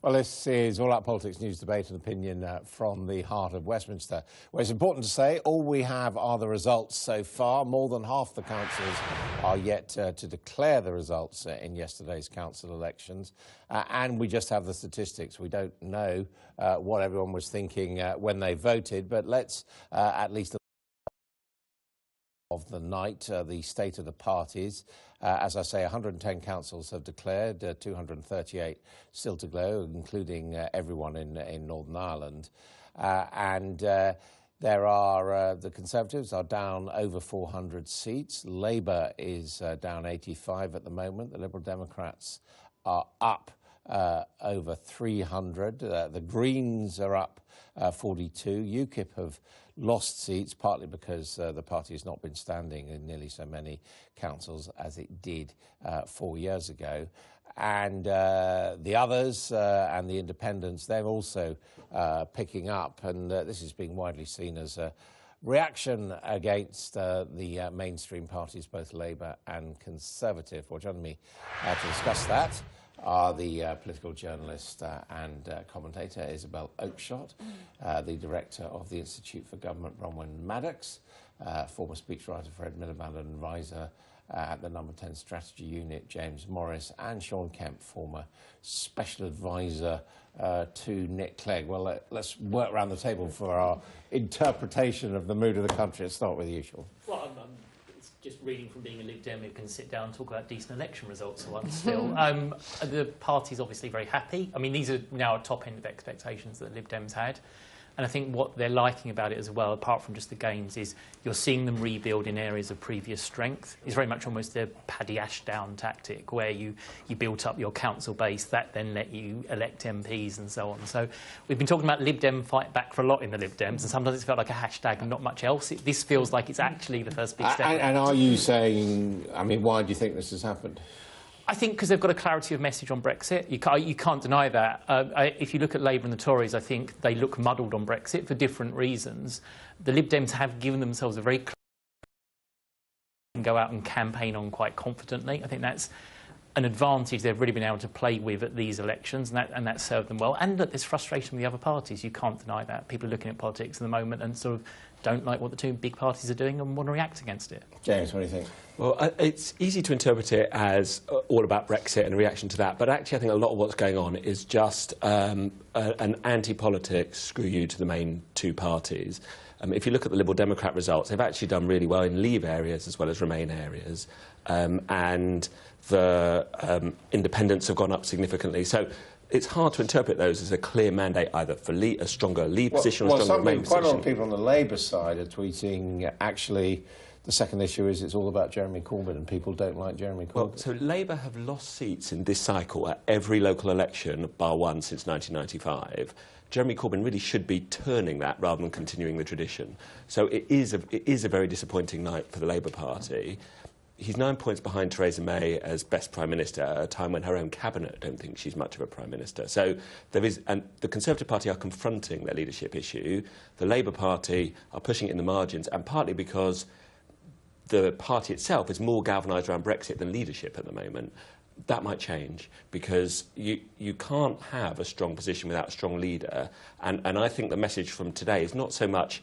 Well, this is All Out Politics News, Debate and Opinion from the heart of Westminster, where it's important to say all we have are the results so far. More than half the councils are yet to declare the results in yesterday's council elections, and we just have the statistics. We don't know what everyone was thinking when they voted, but let's at least of the night, the state of the parties. As I say, 110 councils have declared, 238 still to go, including everyone in Northern Ireland. There are, the Conservatives are down over 400 seats. Labour is down 85 at the moment. The Liberal Democrats are up over 300. The Greens are up 42. UKIP have lost seats, partly because the party has not been standing in nearly so many councils as it did 4 years ago. And the others and the independents, they're also picking up, and this is being widely seen as a reaction against the mainstream parties, both Labour and Conservative. Well, joining me to discuss that are the political journalist and commentator Isabel Oakeshott, the director of the Institute for Government, Bronwyn Maddox, former speechwriter for Ed Miliband and advisor at the No. 10 Strategy Unit, James Morris, and Sean Kemp, former special advisor to Nick Clegg. Well, let's work around the table for our interpretation of the mood of the country. Let's start with you, Sean. Well, it's just reading from being a Lib Dem who can sit down and talk about decent election results for once still. The party's obviously very happy. I mean, these are now at top end of expectations that the Lib Dems had. And I think what they're liking about it as well, apart from just the gains, is you're seeing them rebuild in areas of previous strength. It's very much almost a Paddy Ashdown tactic, where you built up your council base, that then let you elect MPs and so on. So we've been talking about Lib Dem fight back for a lot in the Lib Dems, and sometimes it's felt like a hashtag and not much else. This feels like it's actually the first big step. And are you saying, I mean, why do you think this has happened? I think because they've got a clarity of message on Brexit. You can't deny that. If you look at Labour and the Tories, I think they look muddled on Brexit for different reasons. The Lib Dems have given themselves a very clear and go out and campaign on quite confidently. I think that's an advantage they've really been able to play with at these elections, and that served them well. And look, there's frustration with the other parties. You can't deny that. People are looking at politics at the moment and sort of don't like what the two big parties are doing and want to react against it. James, what do you think? Well, it's easy to interpret it as all about Brexit and a reaction to that, but actually I think a lot of what's going on is just an anti-politics screw you to the main two parties. If you look at the Liberal Democrat results, they've actually done really well in Leave areas as well as Remain areas, and the independents have gone up significantly. So it's hard to interpret those as a clear mandate either for a stronger Leave position or a stronger Remain position. Quite a lot of people on the Labour side are tweeting, actually, the second issue is it's all about Jeremy Corbyn, and people don't like Jeremy Corbyn. Well, so Labour have lost seats in this cycle at every local election, bar one, since 1995. Jeremy Corbyn really should be turning that rather than continuing the tradition. So it is a very disappointing night for the Labour Party. He's 9 points behind Theresa May as best Prime Minister at a time when her own cabinet don't think she's much of a Prime Minister. So there is, and the Conservative Party are confronting their leadership issue. The Labour Party are pushing it in the margins, and partly because the party itself is more galvanised around Brexit than leadership at the moment. That might change, because you can't have a strong position without a strong leader. And I think the message from today is not so much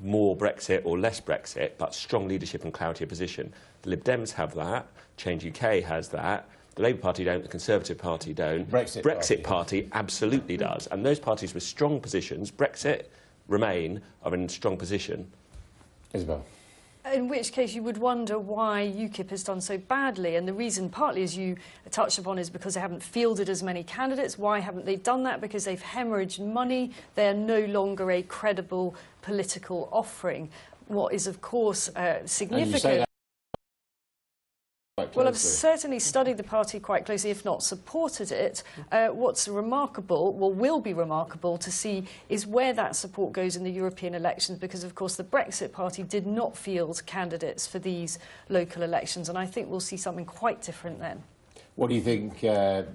more Brexit or less Brexit, but strong leadership and clarity of position. The Lib Dems have that, Change UK has that, the Labour Party don't, the Conservative Party don't. Brexit Party absolutely does. And those parties with strong positions, Brexit, Remain, are in strong position. Isabel. In which case you would wonder why UKIP has done so badly, and the reason partly, as you touched upon, is because they haven't fielded as many candidates. Why haven't they done that? Because they've hemorrhaged money. They are no longer a credible political offering. What is, of course, significant. Well, I've certainly studied the party quite closely, if not supported it. What's remarkable, well, will be remarkable to see, is where that support goes in the European elections, because, of course, the Brexit Party did not field candidates for these local elections, and I think we'll see something quite different then. What do you think, I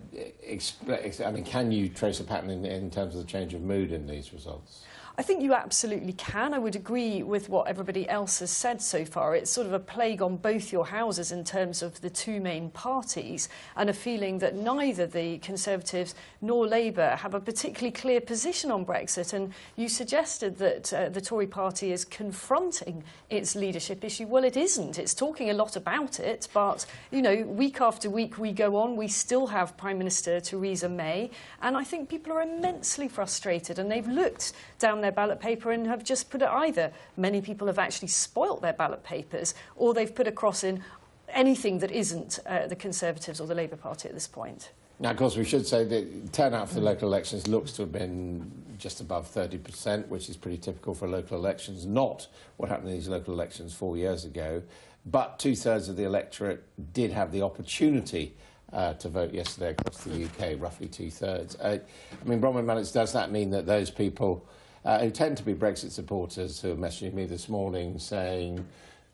mean, can you trace a pattern in terms of the change of mood in these results? I think you absolutely can. I would agree with what everybody else has said so far. It's sort of a plague on both your houses in terms of the two main parties, and a feeling that neither the Conservatives nor Labour have a particularly clear position on Brexit. And you suggested that the Tory party is confronting its leadership issue. Well, it isn't. It's talking a lot about it, but, you know, week after week we go on, we still have Prime Minister Theresa May, and I think people are immensely frustrated, and they've looked down their ballot paper and have just put it either many people have actually spoilt their ballot papers, or they've put a cross in anything that isn't the Conservatives or the Labour Party at this point. Now, of course, we should say that turnout for the local elections looks to have been just above 30%, which is pretty typical for local elections, not what happened in these local elections 4 years ago. But two-thirds of the electorate did have the opportunity to vote yesterday across the UK, roughly two-thirds. I mean, Bronwyn Mannix, does that mean that those people who tend to be Brexit supporters who are messaging me this morning saying,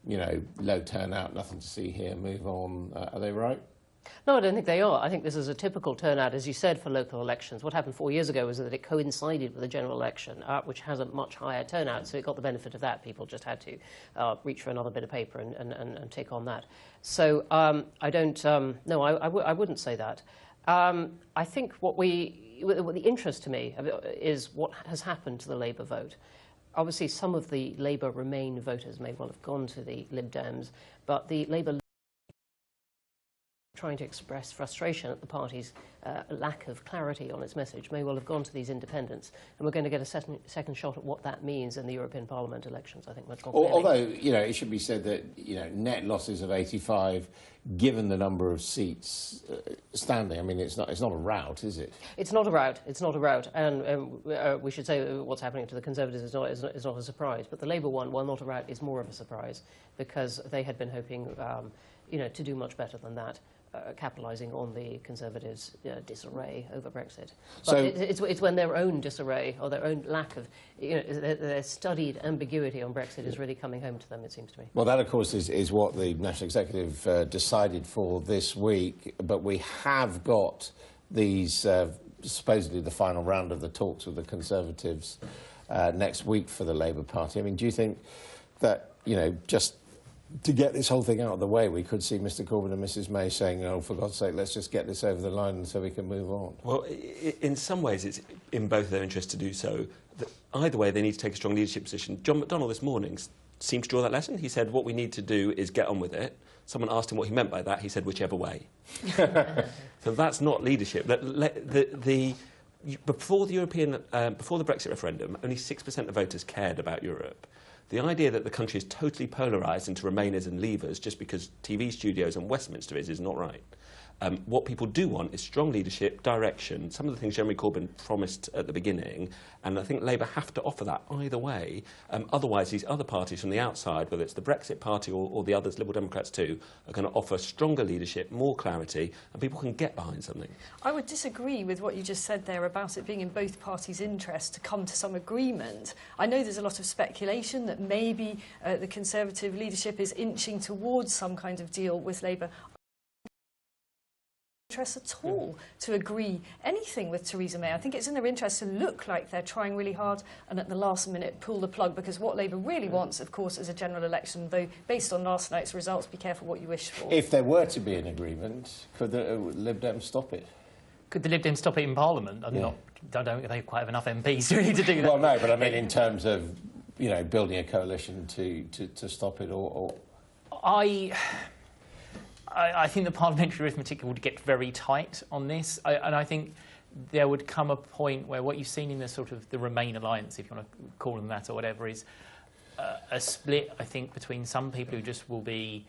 you know, low turnout, nothing to see here, move on, are they right? No, I don't think they are. I think this is a typical turnout, as you said, for local elections. What happened 4 years ago was that it coincided with the general election, which has a much higher turnout, so it got the benefit of that. People just had to reach for another bit of paper and tick on that. So I don't, no, I wouldn't say that. I think what the interest to me is what has happened to the Labour vote. Obviously, some of the Labour Remain voters may well have gone to the Lib Dems, but the Labour trying to express frustration at the party's lack of clarity on its message may well have gone to these independents, and we're going to get a second shot at what that means in the European Parliament elections, I think, much more clearly. Although, you know, it should be said that, you know, net losses of 85, given the number of seats standing, I mean, it's not a rout, is it? It's not a rout. It's not a rout, and we should say what's happening to the Conservatives is not a surprise, but the Labour one, while not a rout, is more of a surprise, because they had been hoping, you know, to do much better than that. Capitalising on the Conservatives' disarray over Brexit. But so it's when their own disarray or their own lack of, you know, their studied ambiguity on Brexit is really coming home to them, it seems to me. Well, that, of course, is what the National Executive decided for this week, but we have got these, supposedly the final round of the talks with the Conservatives next week for the Labour Party. I mean, do you think that, you know, just to get this whole thing out of the way, we could see Mr Corbyn and Mrs May saying, oh, for God's sake, let's just get this over the line so we can move on? Well, in some ways, it's in both their interests to do so. Either way, they need to take a strong leadership position. John McDonnell this morning seemed to draw that lesson. He said, what we need to do is get on with it. Someone asked him what he meant by that. He said, whichever way. So that's not leadership. Before the Brexit referendum, only 6% of voters cared about Europe. The idea that the country is totally polarised into Remainers and Leavers just because TV studios and Westminster is not right. What people do want is strong leadership, direction, some of the things Jeremy Corbyn promised at the beginning, and I think Labour have to offer that either way. Otherwise, these other parties from the outside, whether it's the Brexit Party or the others, Liberal Democrats too, are going to offer stronger leadership, more clarity, and people can get behind something. I would disagree with what you just said there about it being in both parties' interest to come to some agreement. I know there's a lot of speculation that maybe the Conservative leadership is inching towards some kind of deal with Labour. Interest at all to agree anything with Theresa May. I think it's in their interest to look like they're trying really hard and at the last minute pull the plug, because what Labour really wants, of course, is a general election, though based on last night's results, be careful what you wish for. If there were to be an agreement, could the Lib Dems stop it? Could the Lib Dems stop it in Parliament? I don't think they quite have enough MPs really to do that. Well, no, but I mean in terms of, you know, building a coalition to stop it, or... I think the parliamentary arithmetic would get very tight on this, and I think there would come a point where what you've seen in the sort of the Remain alliance, if you want to call them that or whatever, is a split, I think, between some people who just will be,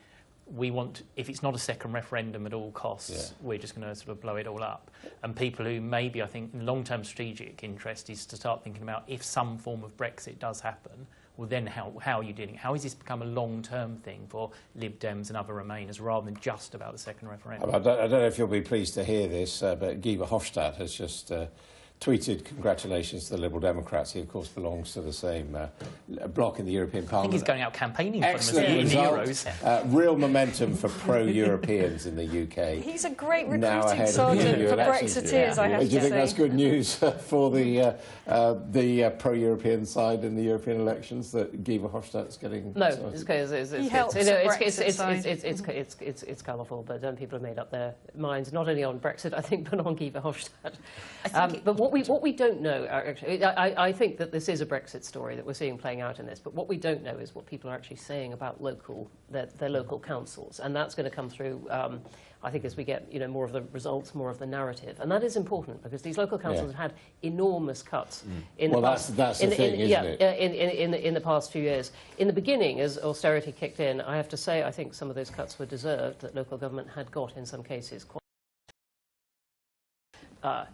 we want, if it's not a second referendum at all costs, we're just going to sort of blow it all up, and people who maybe, I think, in long-term strategic interest is to start thinking about if some form of Brexit does happen, well, then how are you dealing? How has this become a long-term thing for Lib Dems and other Remainers rather than just about the second referendum? I don't know if you'll be pleased to hear this, but Guy Verhofstadt has just tweeted congratulations to the Liberal Democrats. He, of course, belongs to the same bloc in the European I Parliament. think he's going out campaigning for them Excellent in the result. Euros. Real momentum for pro-Europeans in the UK. He's a great Now recruiting ahead of sergeant the for elections. Brexiteers, I have to say. Do you think that's good news for the pro-European side in the European elections that Guy Verhofstadt's getting? No, it's colourful, but people have made up their minds not only on Brexit, I think, but on Guy Verhofstadt. But what we don't know, actually, I think that this is a Brexit story that we're seeing playing out in this. But what we don't know is what people are actually saying about their local councils, and that's going to come through. I think as we get more of the results, more of the narrative, and that is important because these local councils have had enormous cuts in the past. That's the thing, isn't it? In the past few years. In the beginning, as austerity kicked in, I have to say I think some of those cuts were deserved. That local government had got in some cases quite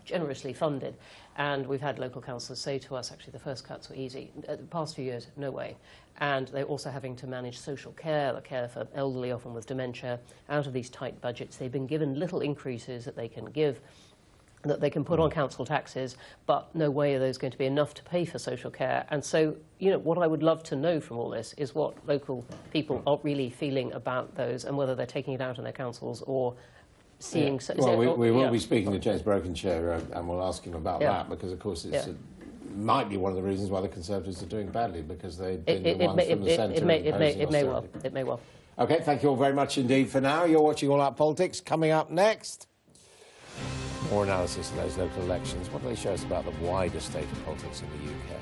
generously funded, and we've had local councillors say to us, actually, the first cuts were easy. The past few years, no way. And they're also having to manage social care, the care for elderly, often with dementia, out of these tight budgets. They've been given little increases that they can give, that they can put on council taxes, but no way are those going to be enough to pay for social care. And so, what I would love to know from all this is what local people are really feeling about those and whether they're taking it out on their councils or seeing... Well, we will be speaking to James Brokenshire and we'll ask him about that because, of course, it's might be one of the reasons why the Conservatives are doing badly because they've been the ones from the centre It may well. OK, thank you all very much indeed for now. You're watching All Out Politics. Coming up next, more analysis of those local elections. What do they show us about the wider state of politics in the UK?